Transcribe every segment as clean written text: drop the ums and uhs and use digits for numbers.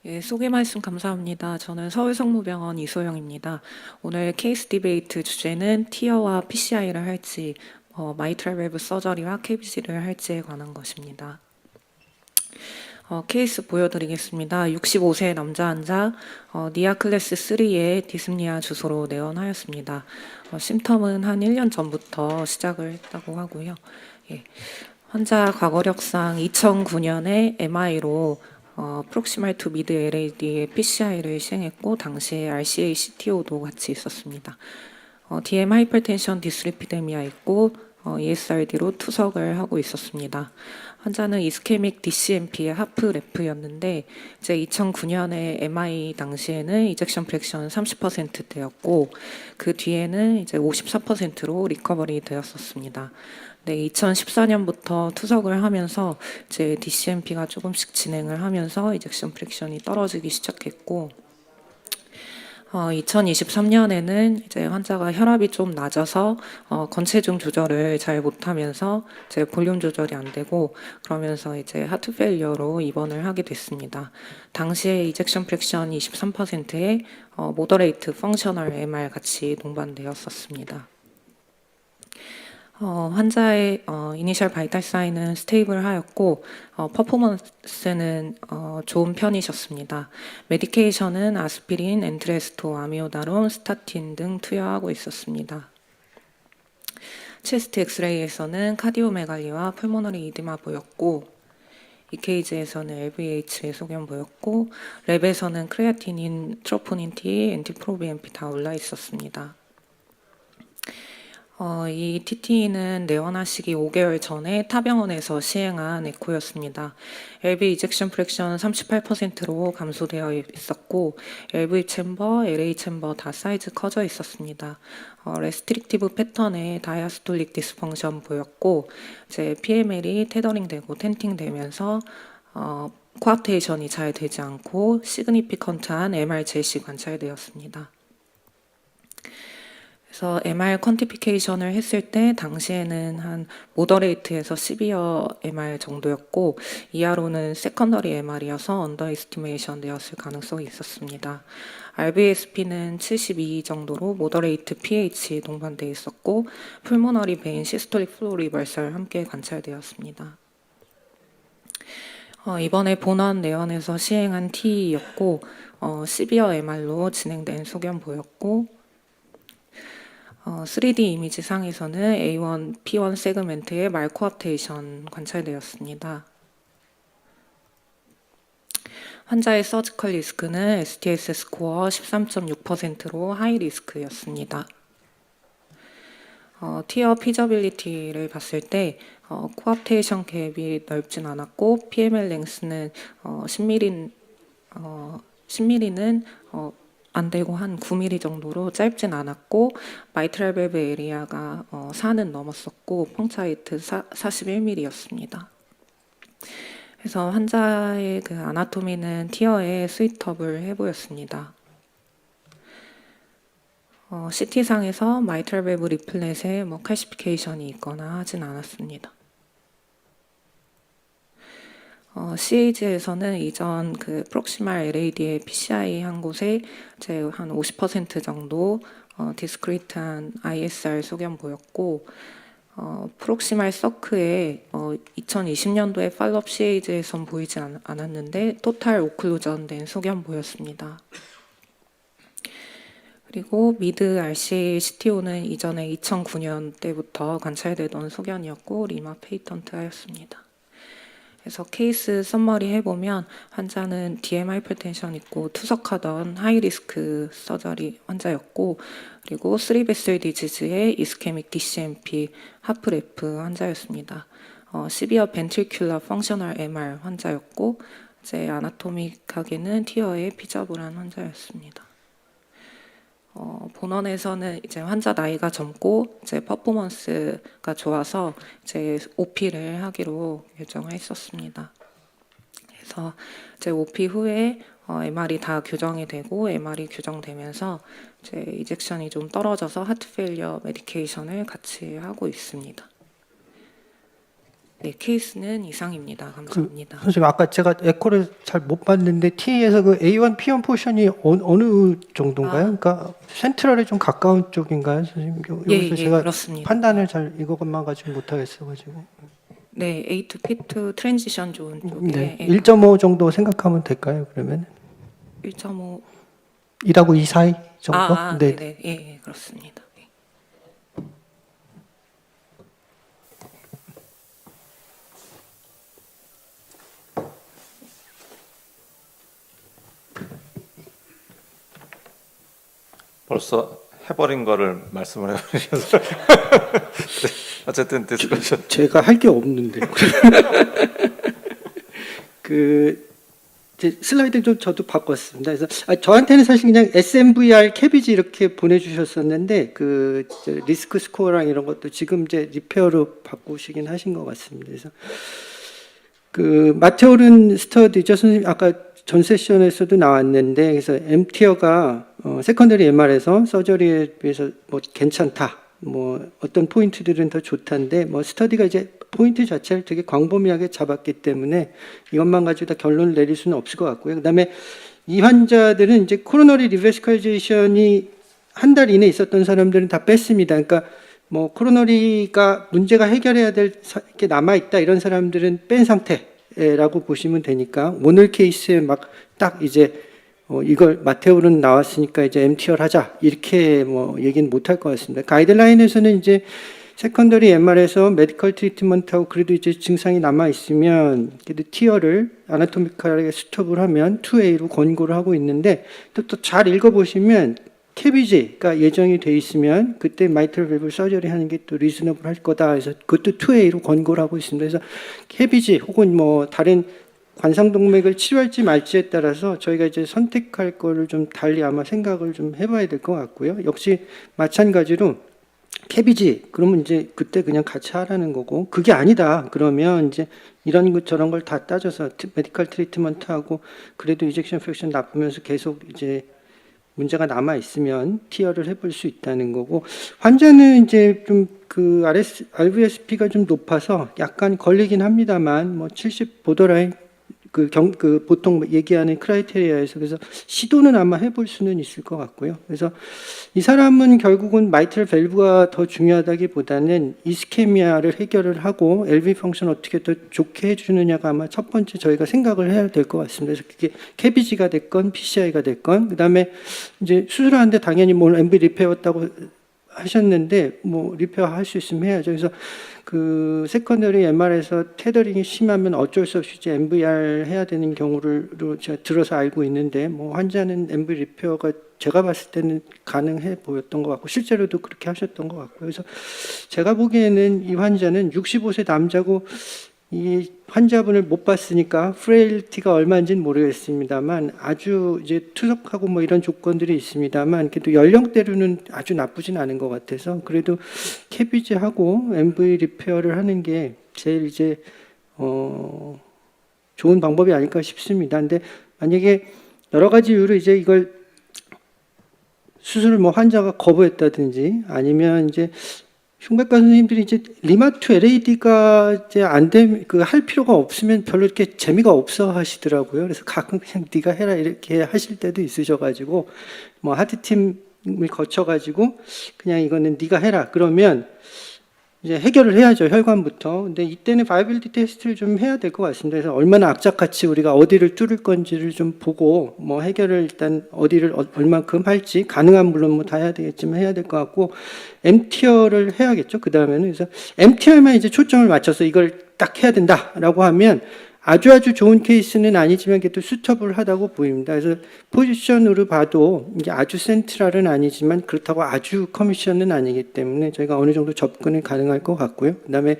예, 소개 말씀 감사합니다. 저는 서울성모병원 이소영입니다. 오늘 케이스 디베이트 주제는 티어와 PCI를 할지, 마이트럴 밸브 서저리와 KBC를 할지에 관한 것입니다. 케이스 보여드리겠습니다. 65세 남자 환자, 니아 클래스 3의 디스니아 주소로 내원하였습니다. 심텀은 한 1년 전부터 시작을 했다고 하고요. 예, 환자 과거력상 2009년에 MI로 프록시말 투 미드 LAD의 PCI를 시행했고 당시에 RCA CTO도 같이 있었습니다. DM 하이퍼텐션 디스리피데미아 있고 ESRD로 투석을 하고 있었습니다. 환자는 이스케믹 DCMP의 하프 래프였는데 이제 2009년에 MI 당시에는 이젝션 프랙션 30%대였고 그 뒤에는 이제 54%로 리커버리 되었었습니다. 네, 2014년부터 투석을 하면서 이제 DCMP가 조금씩 진행을 하면서 이젝션 프랙션이 떨어지기 시작했고 2023년에는 이제 환자가 혈압이 좀 낮아서 건체중 조절을 잘 못하면서 이제 볼륨 조절이 안 되고 그러면서 이제 하트 페일리어로 입원을 하게 됐습니다. 당시에 이젝션 프랙션 23%에 모더레이트 펑셔널 MR 같이 동반되었었습니다. 환자의 이니셜 바이탈 사인은 스테이블하였고 퍼포먼스는 좋은 편이셨습니다. 메디케이션은 아스피린, 엔트레스토, 아미오다론, 스타틴 등 투여하고 있었습니다. 체스트 엑스레이에서는 카디오메갈리와 풀모너리 이디마 보였고 EKG에서는 LVH의 소견 보였고 랩에서는 크레아티닌, 트로포닌 T, 엔티프로비엠피 다 올라 있었습니다. 이 TTE는 내원하시기 5개월 전에 타병원에서 시행한 에코였습니다. LV 이젝션 프랙션 38%로 감소되어 있었고 LV 챔버, LA 챔버 다 사이즈 커져 있었습니다. 레스트릭티브 패턴의 다이아스톨릭 디스펑션 보였고 이제 PML이 테더링되고 텐팅되면서 코압테이션이 잘 되지 않고 시그니피컨트한 MR 제시 관찰되었습니다. 그래서 MR 퀀티피케이션을 했을 때 당시에는 한 모더레이트에서 시비어 MR 정도였고 이하로는 세컨더리 MR이어서 언더 에스티메이션 되었을 가능성이 있었습니다. RBSP는 72 정도로 모더레이트 pH 동반되어 있었고 풀모너리 베인 시스톨릭 플로우 리버설 함께 관찰되었습니다. 이번에 본원 내원에서 시행한 TE였고 시비어 MR로 진행된 소견 보였고 3D 이미지 상에서는 A1, P1 세그멘트의 말코압테이션 관찰되었습니다. 환자의 서지컬 리스크는 STS 스코어 13.6%로 하이 리스크였습니다. 티어 피저빌리티를 봤을 때 코압테이션 갭이 넓진 않았고 PML 랭스는 10mm는 안 되고 한 9mm 정도로 짧진 않았고 마이트럴 밸브 에리아가 4는 넘었었고 펑처 하이트 41mm였습니다. 그래서 환자의 그 아나토미는 티어에 스윗업을 해보였습니다. CT상에서 마이트럴 밸브 리플렛에 칼시피케이션이 있거나 하진 않았습니다. CAG에서는 이전 그 프록시말 LAD의 PCI 한 곳에 이제 한 50% 정도 디스크리트한 ISR 소견 보였고 프록시말 서크에 2020년도에 팔로업 CAG에선 보이지 않았는데 토탈 오클루전 된 소견 보였습니다. 그리고 미드 RCA CTO는 이전에 2009년 때부터 관찰되던 소견이었고 리마 페이턴트 하였습니다. 그래서 케이스 썸머리 해보면 환자는 DM 하이퍼텐션 있고 투석하던 하이리스크 서저리 환자였고 그리고 3베슬 디지즈의 이스케믹 DCMP 하프레프 환자였습니다. 시비어 벤트리큘러 펑셔널 MR 환자였고 이제 아나토믹하게는 티어의 피저블한 환자였습니다. 본원에서는 이제 환자 나이가 젊고 이제 퍼포먼스가 좋아서 이제 OP를 하기로 결정을 했었습니다. 그래서 이제 OP 후에 MR이 다 교정이 되고 MR이 교정되면서 이제 이젝션이 좀 떨어져서 하트 페일리어 메디케이션을 같이 하고 있습니다. 네, 케이스는 이상입니다. 감사합니다. 선생님 아까 제가 에코를 잘 못 봤는데 T에서 그 A1, P1 포션이 어느 정도인가요? 그러니까 센트럴에 좀 가까운 쪽인가요, 선생님? 여기서 제가 그렇습니다. 판단을 잘 이것만 가지고 못 하겠어가지고. 네, A to P to 트랜지션 존 쪽에 네, 1.5 정도 생각하면 될까요? 그러면 1.5 1하고 2 사이 정도? 네. 네, 예, 그렇습니다. 예. 벌써 해버린 거를 말씀을 해버리셔서 네, 어쨌든 디스커션 제가 할 게 없는데. 그 이제 슬라이드 좀 저도 바꿨습니다. 그래서 저한테는 사실 그냥 SMVR 캐비지 이렇게 보내주셨었는데 그 리스크 스코어랑 이런 것도 지금 이제 리페어로 바꾸시긴 하신 것 같습니다. 그래서 그 마테오른 스터디죠, 선생님 아까 전 세션에서도 나왔는데 그래서 M티어가 세컨더리 MR에서 서저리에 비해서 뭐 괜찮다. 뭐 어떤 포인트들은 더 좋다는데 뭐 스터디가 이제 포인트 자체를 되게 광범위하게 잡았기 때문에 이것만 가지고 다 결론을 내릴 수는 없을 것 같고요. 그다음에 이 환자들은 이제 코로너리 리베스컬제이션이 한 달 이내 있었던 사람들은 다 뺐습니다. 그러니까 뭐 코로너리가 문제가 해결해야 될 게 남아 있다 이런 사람들은 뺀 상태라고 보시면 되니까 오늘 케이스에 막 딱 이제 이걸 마테오는 나왔으니까 이제 MTR 하자 이렇게 뭐 얘기는 못할 것 같습니다. 가이드라인에서는 이제 세컨더리 MR에서 메디컬 트리트먼트하고 그래도 이제 증상이 남아 있으면 그래도 티어를 아나토미컬하게 스톱을 하면 2A로 권고를 하고 있는데 또 잘 읽어보시면 캐비지가 예정이 돼 있으면 그때 마이트럴 밸브 서저리 하는 게 또 리즈너블 할 거다. 그래서 그것도 2A로 권고를 하고 있습니다. 그래서 캐비지 혹은 뭐 다른 관상동맥을 치료할지 말지에 따라서 저희가 이제 선택할 거를 좀 달리 아마 생각을 좀 해봐야 될 것 같고요. 역시 마찬가지로 캐비지 그러면 이제 그때 그냥 같이 하라는 거고 그게 아니다 그러면 이제 이런 것 저런 걸 다 따져서 메디컬 트리트먼트하고 그래도 이젝션 프랙션 나쁘면서 계속 이제 문제가 남아 있으면 티어를 해볼 수 있다는 거고 환자는 이제 좀 그 RVSP가 좀 높아서 약간 걸리긴 합니다만 뭐 70 보더라인 그 보통 얘기하는 크라이테리아에서 그래서 시도는 아마 해볼 수는 있을 것 같고요. 그래서 이 사람은 결국은 마이트럴 밸브가 더 중요하다기보다는 이스케미아를 해결을 하고 LV 펑션 어떻게 더 좋게 해주느냐가 아마 첫 번째 저희가 생각을 해야 될 것 같습니다. 그래서 그게 캐비지가 됐건 PCI가 됐건 그다음에 이제 수술하는데 당연히 뭐 MV 리페어였다고 하셨는데 뭐 리페어 할 수 있으면 해야죠. 그래서 그 세컨더리 MR에서 테더링이 심하면 어쩔 수 없이 이제 MVR 해야 되는 경우를 제가 들어서 알고 있는데 뭐 환자는 MV 리페어가 제가 봤을 때는 가능해 보였던 것 같고 실제로도 그렇게 하셨던 것 같고요. 그래서 제가 보기에는 이 환자는 65세 남자고 이 환자분을 못 봤으니까 프레일티가 얼마인지는 모르겠습니다만 아주 이제 투석하고 뭐 이런 조건들이 있습니다만 그래도 연령대로는 아주 나쁘진 않은 것 같아서 그래도 캐비지하고 MV 리페어를 하는 게 제일 이제 좋은 방법이 아닐까 싶습니다. 근데 만약에 여러 가지 이유로 이제 이걸 수술을 뭐 환자가 거부했다든지 아니면 이제 흉부외과 선생님들이 이제 리마투 LAD가 이제 안 되면 그 할 필요가 없으면 별로 이렇게 재미가 없어 하시더라고요. 그래서 가끔 그냥 네가 해라 이렇게 하실 때도 있으셔가지고 뭐 하트팀을 거쳐가지고 그냥 이거는 네가 해라 그러면 이제 해결을 해야죠 혈관부터. 근데 이때는 바이빌리티 테스트를 좀 해야 될 것 같습니다. 그래서 얼마나 악착같이 우리가 어디를 뚫을 건지를 좀 보고 뭐 해결을 일단 어디를 얼만큼 할지 가능한 물론 뭐 다 해야 되겠지만 해야 될 것 같고 M티어를 해야겠죠. 그 다음에는 그래서 M티어에만 이제 초점을 맞춰서 이걸 딱 해야 된다라고 하면 아주 좋은 케이스는 아니지만 그래도 수터블 하다고 보입니다. 그래서 포지션으로 봐도 이게 아주 센트럴은 아니지만 그렇다고 아주 커미션은 아니기 때문에 저희가 어느 정도 접근이 가능할 것 같고요. 그다음에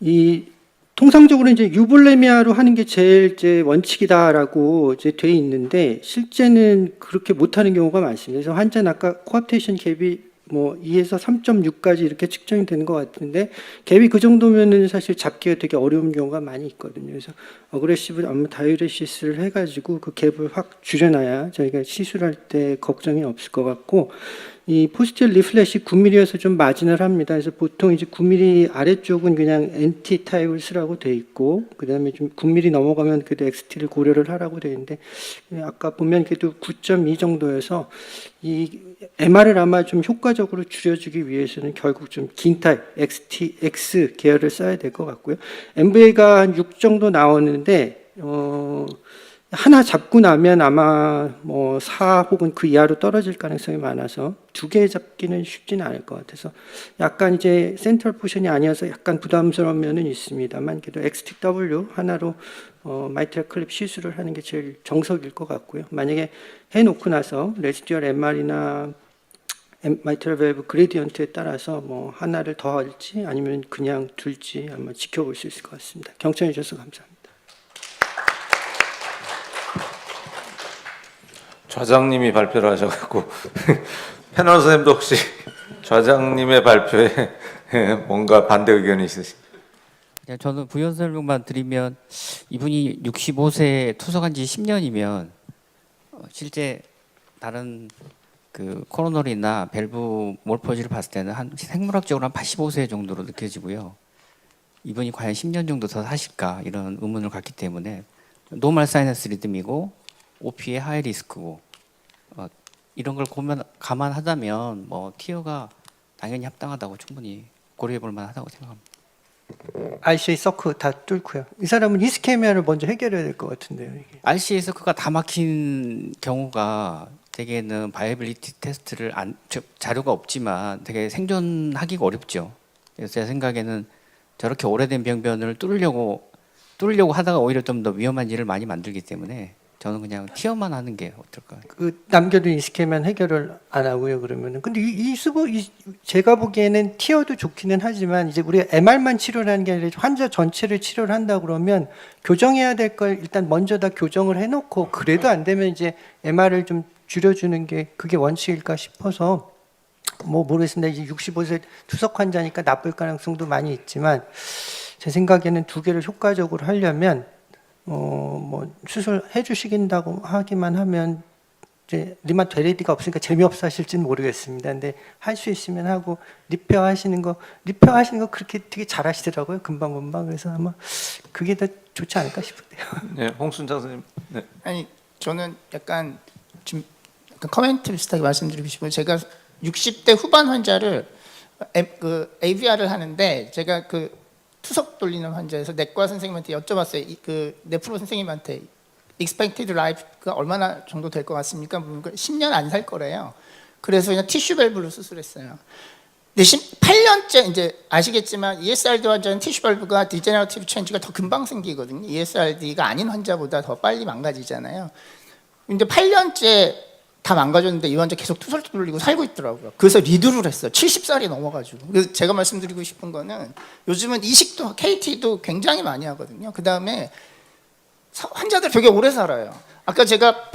이 통상적으로 이제 유볼레미아로 하는 게 제일 이제 원칙이다라고 이제 돼 있는데 실제는 그렇게 못하는 경우가 많습니다. 그래서 환자는 아까 코압테이션 갭이 뭐 2에서 3.6까지 이렇게 측정이 되는 것 같은데 갭이 그 정도면은 사실 잡기가 되게 어려운 경우가 많이 있거든요. 그래서 어그레시브 다이우레시스를 해가지고 그 갭을 확 줄여놔야 저희가 시술할 때 걱정이 없을 것 같고 이 포스티얼 리플렛이 9mm여서 좀 마진을 합니다. 그래서 보통 이제 9mm 아래쪽은 그냥 NT 타입을 쓰라고 돼 있고, 그다음에 좀 9mm 넘어가면 그래도 XT를 고려를 하라고 돼 있는데, 아까 보면 그래도 9.2 정도여서 이 MR을 아마 좀 효과적으로 줄여주기 위해서는 결국 좀 긴 타입 XT X 계열을 써야 될 것 같고요. MVA가 한 6 정도 나오는데 하나 잡고 나면 아마 뭐 4 혹은 그 이하로 떨어질 가능성이 많아서 2개 잡기는 쉽지는 않을 것 같아서 약간 이제 센트럴 포션이 아니어서 약간 부담스러운 면은 있습니다만 그래도 XTW 하나로 마이트럴 클립 시술을 하는 게 제일 정석일 것 같고요. 만약에 해놓고 나서 레지듀얼 MR이나 마이트럴 밸브 그레디언트에 따라서 뭐 하나를 더 할지 아니면 그냥 둘지 아마 지켜볼 수 있을 것 같습니다. 경청해 주셔서 감사합니다. 좌장님이 발표를 하셔갖고 패널 선생님도 혹시 좌장님의 발표에 뭔가 반대 의견이 있으신가요? 저는 부연 설명만 드리면 이분이 65세 투석한 지 10년이면 실제 다른 그 코로너리나 밸브 몰퍼지를 봤을 때는 한 생물학적으로 한 85세 정도로 느껴지고요. 이분이 과연 10년 정도 더 사실까 이런 의문을 갖기 때문에 노멀 사이너스 리듬이고 OP의 하이 리스크고 이런 걸 감안하다면 뭐 티어가 당연히 합당하다고 충분히 고려해 볼 만하다고 생각합니다. RCA 서크 다 뚫고요. 이 사람은 이스케미아를 먼저 해결해야 될 것 같은데요. 이게. RCA 서크가 다 막힌 경우가 대개는 바이애빌리티 테스트를 자료가 없지만 되게 생존하기가 어렵죠. 그래서 제 생각에는 저렇게 오래된 병변을 뚫으려고 하다가 오히려 좀 더 위험한 일을 많이 만들기 때문에 저는 그냥 티어만 하는 게 어떨까. 그 남겨둔 이스케미아 해결을 안 하고요. 그러면은 근데 제가 보기에는 티어도 좋기는 하지만 이제 우리가 MR만 치료를 하는 게 아니라 환자 전체를 치료를 한다 그러면 교정해야 될 걸 일단 먼저 다 교정을 해놓고 그래도 안 되면 이제 MR을 좀 줄여주는 게 그게 원칙일까 싶어서 뭐 모르겠습니다. 이제 65세 투석 환자니까 나쁠 가능성도 많이 있지만 제 생각에는 2개를 효과적으로 하려면 뭐 수술해 주시긴다고 하기만 하면 이제 리마토레디가 없으니까 재미없어 하실지는 모르겠습니다. 근데 할 수 있으면 하고 리페어 하시는 거 그렇게 되게 잘하시더라고요. 금방 그래서 아마 그게 더 좋지 않을까 싶은데요. 네, 홍순창 선생님. 네. 아니 저는 약간 좀 약간 커멘트 비슷하게 말씀드리고 싶어요. 제가 60대 후반 환자를 AVR을 하는데 제가 그 투석 돌리는 환자에서 내과 선생님한테 여쭤봤어요. 그 네프로 선생님한테 expected life가 얼마나 정도 될 것 같습니까? 10년 안 살 거래요. 그래서 그냥 티슈 밸브로 수술했어요. 근데 8년째 이제 아시겠지만 ESRD 환자는 티슈 밸브가 디제너러티브 체인지가 더 금방 생기거든요. ESRD가 아닌 환자보다 더 빨리 망가지잖아요. 근데 8년째 다 망가졌는데 이 환자 계속 투석 돌리고 살고 있더라고요. 그래서 리드를 했어요. 70살이 넘어가지고. 그래서 제가 말씀드리고 싶은 거는 요즘은 이식도 KT도 굉장히 많이 하거든요. 그 다음에 환자들 되게 오래 살아요. 아까 제가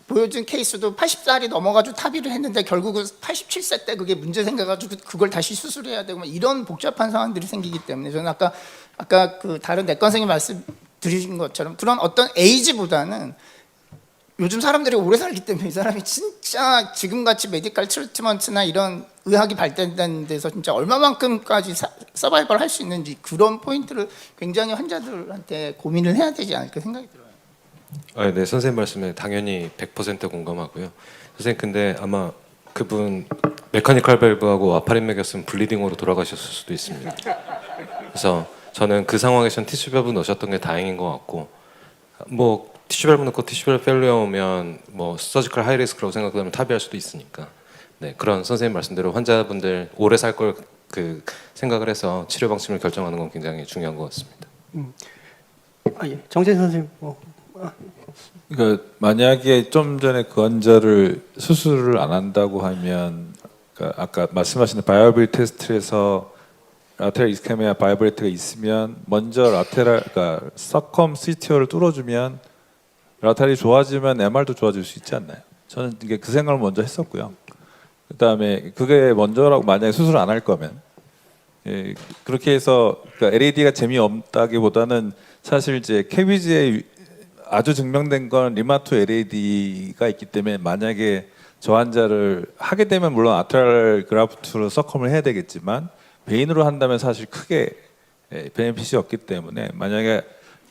보여준 케이스도 80살이 넘어가지고 탈의를 했는데 결국은 87세 때 그게 문제 생겨가지고 그걸 다시 수술해야 되고 이런 복잡한 상황들이 생기기 때문에 저는 아까 그 다른 내과 선생님 말씀드린 것처럼 그런 어떤 에이지보다는 요즘 사람들이 오래 살기 때문에 이 사람이 진짜 지금같이 메디컬 트리트먼트나 이런 의학이 발달된 데서 진짜 얼마만큼까지 서바이벌 할 수 있는지 그런 포인트를 굉장히 환자들한테 고민을 해야 되지 않을까 생각이 들어요. 네, 선생님 말씀에 당연히 100% 공감하고요. 선생님 근데 아마 그분 메카니컬 밸브하고 아파린 맥이었으면 블리딩으로 돌아가셨을 수도 있습니다. 그래서 저는 그 상황에선 티슈 밸브 넣으셨던 게 다행인 것 같고 뭐 티슈 밸브 넣고 티슈 밸브 페일리어 오면 뭐 서지컬 하이 리스크라고 생각하면 탑의할 수도 있으니까 네, 그런 선생님 말씀대로 환자분들 오래 살 걸 그 생각을 해서 치료 방침을 결정하는 건 굉장히 중요한 것 같습니다. 예. 정재 선생님 그러니까 만약에 좀 전에 그 환자를 수술을 안 한다고 하면 그러니까 아까 말씀하신 바이어빌 테스트에서 라테랄 이스케미아 바이브레이트가 있으면 먼저 그러니까 서컴 CTO를 뚫어주면 라테랄이 좋아지면 MR도 좋아질 수 있지 않나요? 저는 이게 그 생각을 먼저 했었고요. 그다음에 그게 먼저라고 만약에 수술 안 할 거면 그렇게 해서 그러니까 LAD가 재미없다기보다는 사실 이제 캐비지의 아주 증명된 건 리마토 LAD가 있기 때문에 만약에 저 환자를 하게 되면 물론 아트랄 그라프트로 서컴을 해야 되겠지만 베인으로 한다면 사실 크게 베네핏이 없기 때문에 만약에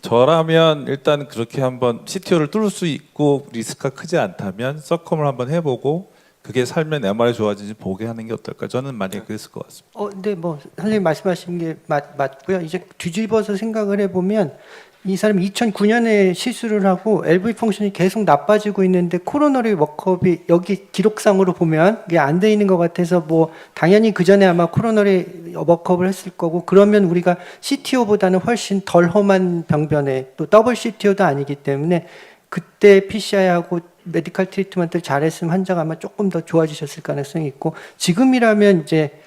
저라면 일단 그렇게 한번 CTO를 뚫을 수 있고 리스크가 크지 않다면 서컴을 한번 해보고 그게 살면 MR이 좋아지는지 보게 하는 게 어떨까? 저는 만약에 그랬을 것 같습니다. 근데 뭐 선생님 말씀하신 게 맞고요. 이제 뒤집어서 생각을 해보면 이 사람이 2009년에 시술을 하고 LV 펑션이 계속 나빠지고 있는데 코로너리 워크업이 여기 기록상으로 보면 이게 안 돼 있는 것 같아서 뭐 당연히 그 전에 아마 코로너리 워크업을 했을 거고 그러면 우리가 CTO보다는 훨씬 덜 험한 병변에 또 더블 CTO도 아니기 때문에 그때 PCI하고 메디컬 트리트먼트를 잘했으면 환자가 아마 조금 더 좋아지셨을 가능성이 있고 지금이라면 이제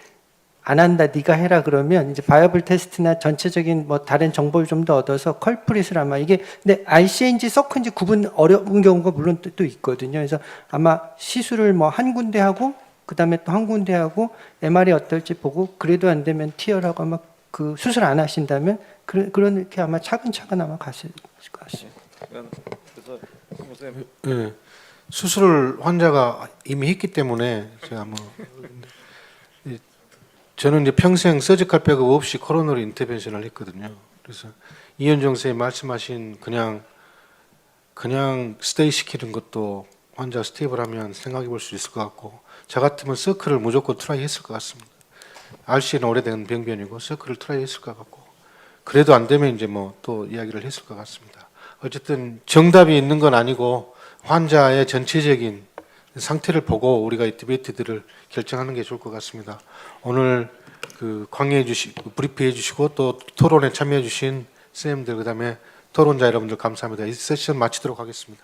안 한다, 네가 해라 그러면 이제 바이어블 테스트나 전체적인 뭐 다른 정보를 좀 더 얻어서 컬프릿을 아마 이게 근데 IC인지 서크인지 구분 어려운 경우가 물론 또 있거든요. 그래서 아마 시술을 뭐 한 군데 하고 그 다음에 또 한 군데 하고 MR이 어떨지 보고 그래도 안 되면 TR하고 아마 그 수술 안 하신다면 그렇게 아마 차근차근 아마 가실 것 같습니다. 네, 수술을 환자가 이미 했기 때문에 제가 뭐 저는 이제 평생 서지컬 백업 없이 코로너리 인터벤션을 했거든요. 그래서 이현정 선생님 말씀하신 그냥 스테이 시키는 것도 환자 스테이블하면 생각해 볼 수 있을 것 같고 저 같으면 서클을 무조건 트라이 했을 것 같습니다. RC는 오래된 병변이고 서클을 트라이 했을 것 같고 그래도 안 되면 이제 뭐 또 이야기를 했을 것 같습니다. 어쨌든 정답이 있는 건 아니고 환자의 전체적인 상태를 보고 우리가 이 디베이트들을 결정하는 게 좋을 것 같습니다. 오늘 그 강의해 주시고 브리프해 주시고 또 토론에 참여해 주신 선생님들 그다음에 토론자 여러분들 감사합니다. 이 세션 마치도록 하겠습니다.